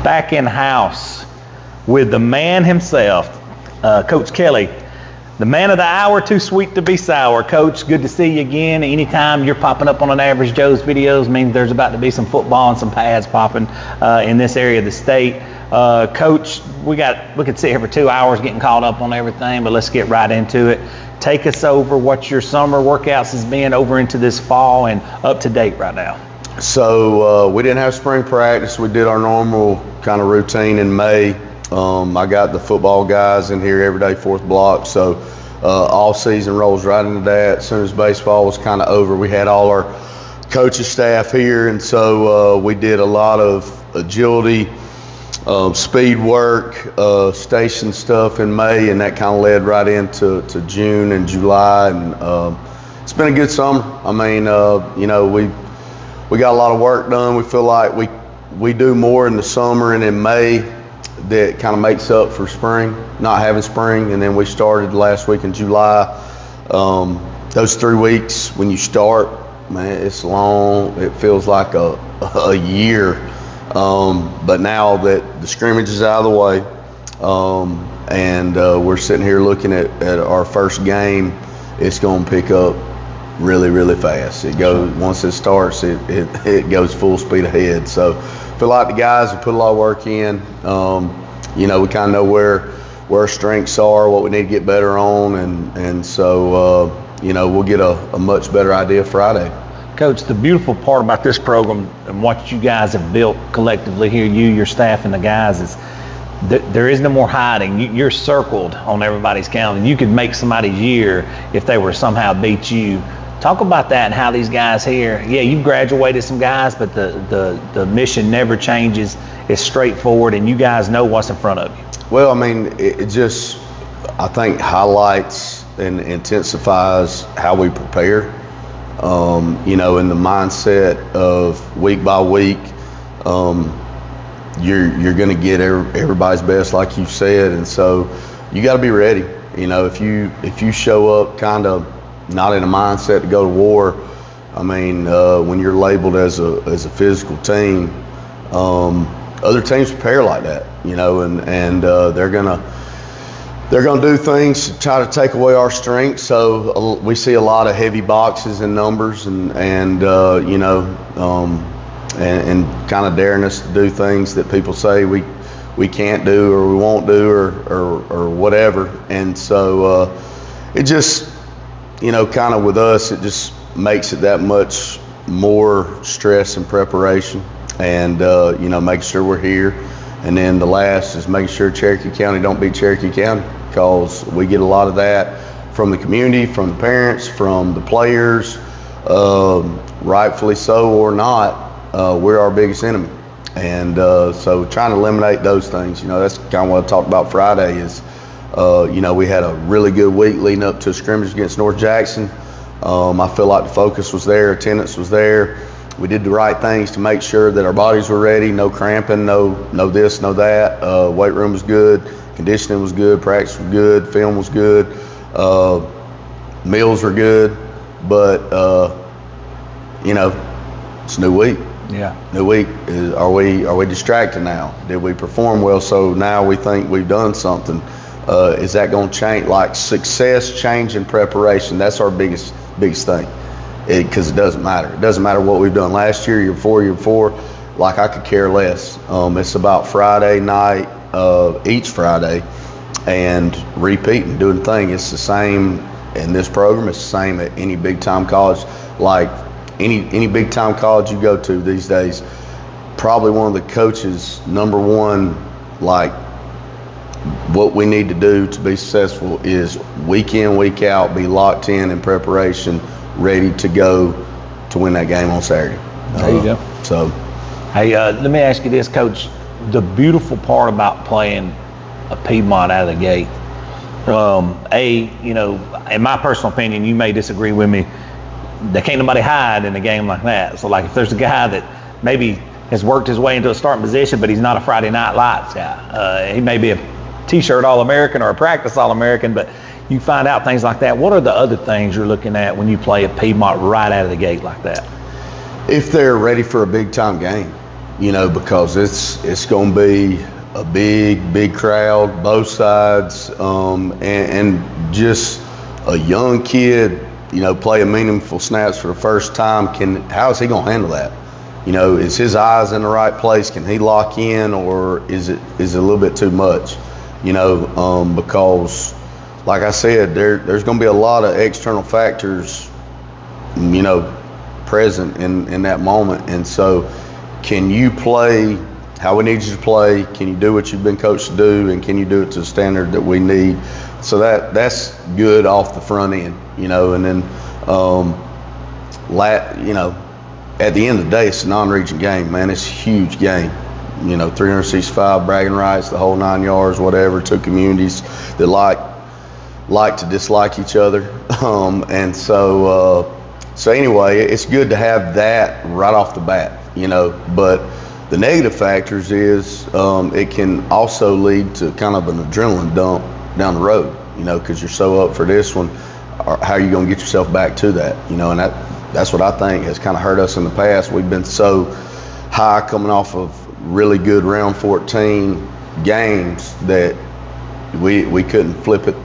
Back in house with the man himself, Coach Kelly, the man of the hour, too sweet to be sour. Coach, good to see you again. Anytime you're popping up on an Average Joe's videos means there's about to be some football and some pads popping in this area of the state. Coach, we could sit here for 2 hours getting caught up on everything, but let's get right into it. Take us over what your summer workouts has been over into this fall and up to date right now. So we didn't have spring practice. We did our normal kind of routine in May. I got the football guys in here every day, fourth block. So all season rolls right into that. As soon as baseball was kind of over, we had all our coaching staff here. And so we did a lot of agility, speed work, station stuff in May. And that kind of led right into June and July. And it's been a good summer. I mean, we got a lot of work done. We feel like we do more in the summer and in May that kind of makes up for spring, not having spring. And then we started last week in July. Those 3 weeks when you start, man, it's long. It feels like a year. But now that the scrimmage is out of the way, and we're sitting here looking at our first game, it's going to pick up really, really fast. It goes, once it starts, it goes full speed ahead. So I feel like the guys have put a lot of work in. We kind of know where our strengths are, what we need to get better on, and so we'll get a much better idea Friday. Coach, the beautiful part about this program and what you guys have built collectively here, you, your staff, and the guys, is there is no more hiding. You're circled on everybody's calendar. You could make somebody's year if they were somehow beat you. Talk about that and how these guys here, you've graduated some guys, but the mission never changes. It's straightforward, and you guys know what's in front of you. Well, I mean, it just, I think, highlights and intensifies how we prepare. In the mindset of week by week, you're going to get everybody's best, like you said, and so you got to be ready. If you show up kind of not in a mindset to go to war, I mean, when you're labeled as a physical team, other teams prepare like that, and they're gonna do things to try to take away our strength. So we see a lot of heavy boxes and numbers, and kind of daring us to do things that people say we can't do or we won't do or whatever. And so it just, kind of with us, it just makes it that much more stress and preparation, and making sure we're here. And then the last is making sure Cherokee County don't beat Cherokee County, because we get a lot of that from the community, from the parents, from the players, rightfully so or not. We're our biggest enemy. And so trying to eliminate those things, that's kind of what I talked about Friday is, we had a really good week leading up to a scrimmage against North Jackson. I feel like the focus was there, attendance was there. We did the right things to make sure that our bodies were ready, no cramping, no this, no that. Weight room was good, conditioning was good, practice was good, film was good, meals were good, but it's a new week. Yeah. New week. Are we distracted now? Did we perform well? So now we think we've done something. Is that going to change? Like success, change, and preparation. That's our biggest thing. Because it doesn't matter. It doesn't matter what we've done last year, year before. Like, I could care less. It's about Friday night, each Friday, and repeating, doing the thing. It's the same in this program. It's the same at any big time college. Like any big time college you go to these days, probably one of the coaches' number one, like, what we need to do to be successful is week in, week out, be locked in preparation, ready to go to win that game on Saturday. There you go. So, hey, let me ask you this, Coach. The beautiful part about playing a Piedmont out of the gate In my personal opinion, you may disagree with me, there can't nobody hide in a game like that. So, like, if there's a guy that maybe has worked his way into a starting position, but he's not a Friday Night Lights guy. He may be a T-shirt All-American or a practice All-American, but you find out things like that. What are the other things you're looking at when you play at Piedmont right out of the gate like that? If they're ready for a big-time game, because it's going to be a big crowd, both sides, and just a young kid, playing meaningful snaps for the first time. How is he going to handle that? Is his eyes in the right place? Can he lock in, or is it a little bit too much? Because, like I said, there's going to be a lot of external factors, present in that moment. And so, can you play how we need you to play? Can you do what you've been coached to do, and can you do it to the standard that we need? So that's good off the front end, and then at the end of the day, it's a non-region game, man. It's a huge game. 365 bragging rights, the whole 9 yards, whatever. Two communities that like to dislike each other, and so anyway, it's good to have that right off the bat, But the negative factors is it can also lead to kind of an adrenaline dump down the road, because you're so up for this one. How are you going to get yourself back to that, And that's what I think has kind of hurt us in the past. We've been so high coming off of really good round 14 games that we couldn't flip it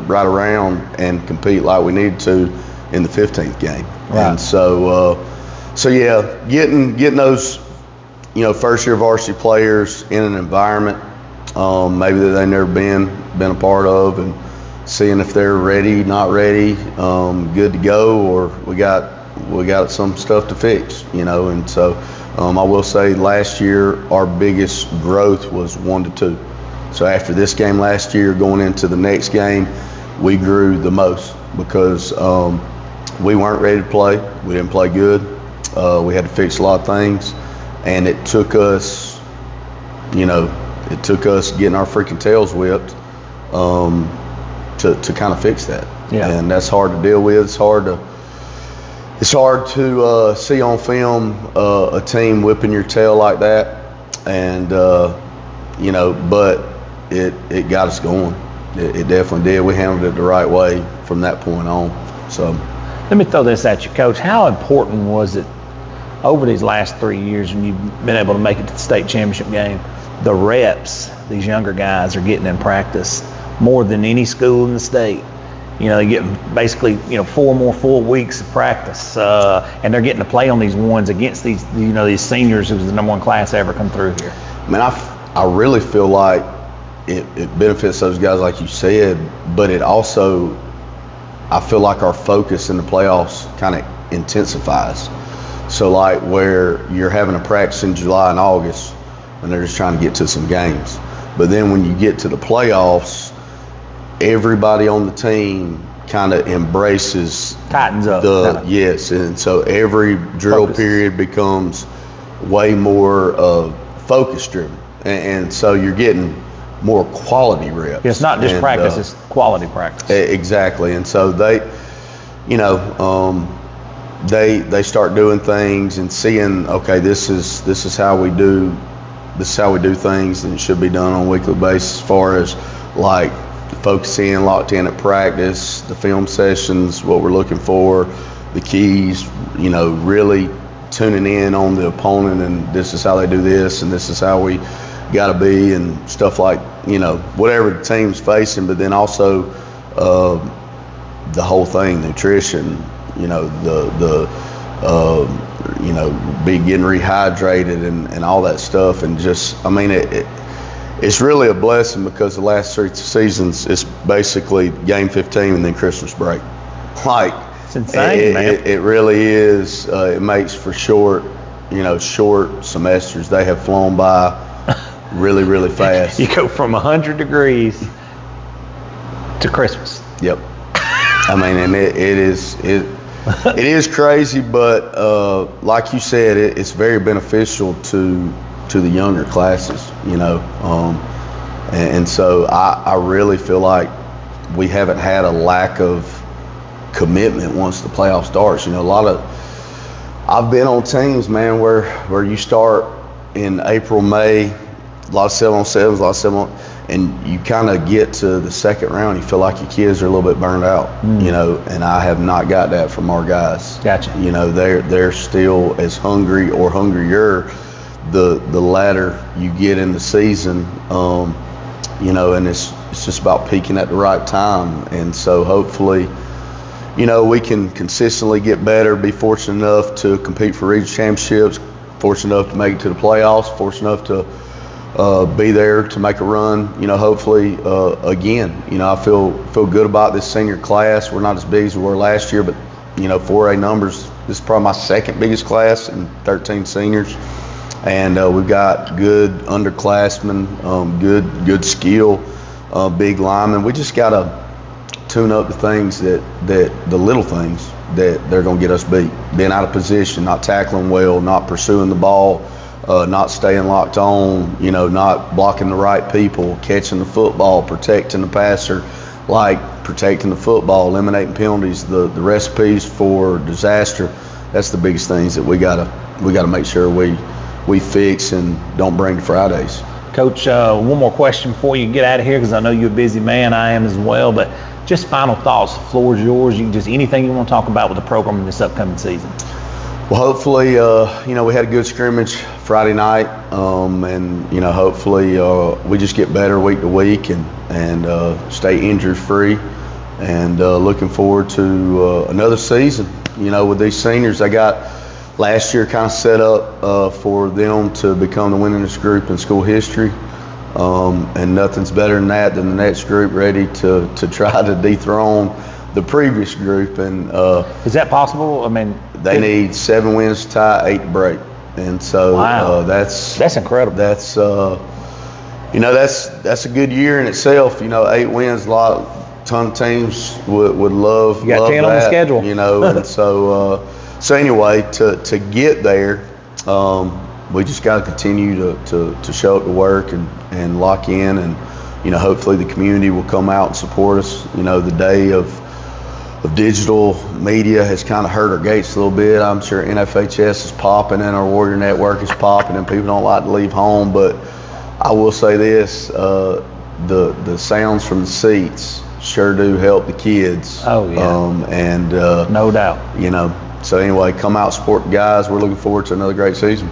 right around and compete like we needed to in the 15th game. Right. And so yeah, getting those first year varsity players in an environment maybe that they've never been a part of, and seeing if they're ready, not ready, good to go, or we got some stuff to fix, And so I will say last year our biggest growth was 1 to 2. So after this game last year, going into the next game, we grew the most because we weren't ready to play. We didn't play good. We had to fix a lot of things, and it took us getting our freaking tails whipped to kind of fix that. Yeah. And that's hard to deal with. It's hard to see on film a team whipping your tail like that, and but it got us going. It definitely did. We handled it the right way from that point on. So, let me throw this at you, Coach. How important was it over these last 3 years when you've been able to make it to the state championship game? The reps these younger guys are getting in practice more than any school in the state. They get basically 4 more full weeks of practice, and they're getting to play on these ones against these these seniors who's the #1 class ever come through here. Man, I really feel like it benefits those guys, like you said, but it also, I feel like our focus in the playoffs kind of intensifies. So like where you're having a practice in July and August and they're just trying to get to some games, but then when you get to the playoffs, everybody on the team kind of tightens up. Yes, and so every drill period becomes way more focus driven, and so you're getting more quality reps. It's not just practice; it's quality practice. Exactly, and so they start doing things and seeing, okay, this is how we do things, and it should be done on a weekly basis. As far as like focusing, locked in at practice, the film sessions, what we're looking for, the keys, really tuning in on the opponent, and this is how they do this, and this is how we got to be, and stuff like, whatever the team's facing, but then also the whole thing, nutrition, be getting rehydrated and all that stuff, and just, it's really a blessing because the last 3 seasons it's basically game 15 and then Christmas break. Like, it's insane, man. It really is. It makes for short semesters. They have flown by really, really fast. You go from 100 degrees to Christmas. Yep. And it is crazy, but like you said, it's very beneficial to the younger classes, and so I really feel like we haven't had a lack of commitment once the playoff starts. You know, I've been on teams, man, where you start in April, May, a lot of 7-on-7s, a lot of 7-on, and you kind of get to the second round, you feel like your kids are a little bit burned out, you know, and I have not got that from our guys. Gotcha. You know, they're still as hungry or hungrier the latter you get in the season, you know, and it's just about peaking at the right time. And so hopefully, you know, we can consistently get better, be fortunate enough to compete for regional championships, fortunate enough to make it to the playoffs, fortunate enough to be there to make a run, you know, hopefully again. You know, I feel good about this senior class. We're not as big as we were last year, but, you know, 4A numbers, this is probably my second biggest class and 13 seniors. And we've got good underclassmen, good skill, big linemen. We just got to tune up the things that the little things that they're going to get us beat. Being out of position, not tackling well, not pursuing the ball, not staying locked on, you know, not blocking the right people, catching the football, protecting the passer, like protecting the football, eliminating penalties, the recipes for disaster. That's the biggest things that we gotta make sure we fix and don't bring to Fridays. Coach, one more question before you get out of here, because I know you're a busy man, I am as well, but just final thoughts. The floor is yours. You can just anything you want to talk about with the program in this upcoming season. Well, hopefully, you know, we had a good scrimmage Friday night, and, you know, hopefully we just get better week to week and stay injury free, and looking forward to another season. You know, with these seniors, I got last year kind of set up for them to become the winningest group in school history, and nothing's better than that, than the next group ready to try to dethrone the previous group. And is that possible? I mean, they need 7 wins to tie, 8 to break, and so wow. That's incredible. That's you know, that's a good year in itself. You know, 8 wins, ton of teams would love. You got love 10 that, on the schedule. You know, and so anyway, to get there, we just got to continue to show up to work and lock in, and, you know, hopefully the community will come out and support us. You know, the day of digital media has kind of hurt our gates a little bit. I'm sure NFHS is popping and our Warrior Network is popping, and people don't like to leave home. But I will say this, the sounds from the seats sure do help the kids. Oh, yeah. And no doubt. You know, so anyway, come out, support the guys. We're looking forward to another great season.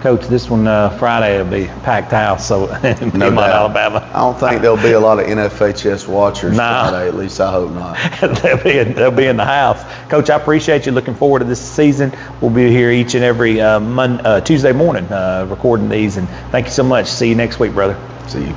Coach, this one Friday will be packed house, so in No Piedmont, doubt. Alabama. I don't think there'll be a lot of NFHS watchers Nah. Friday. At least I hope not. They'll be in the house. Coach, I appreciate you. Looking forward to this season. We'll be here each and every Tuesday morning recording these, and thank you so much. See you next week, brother. See you.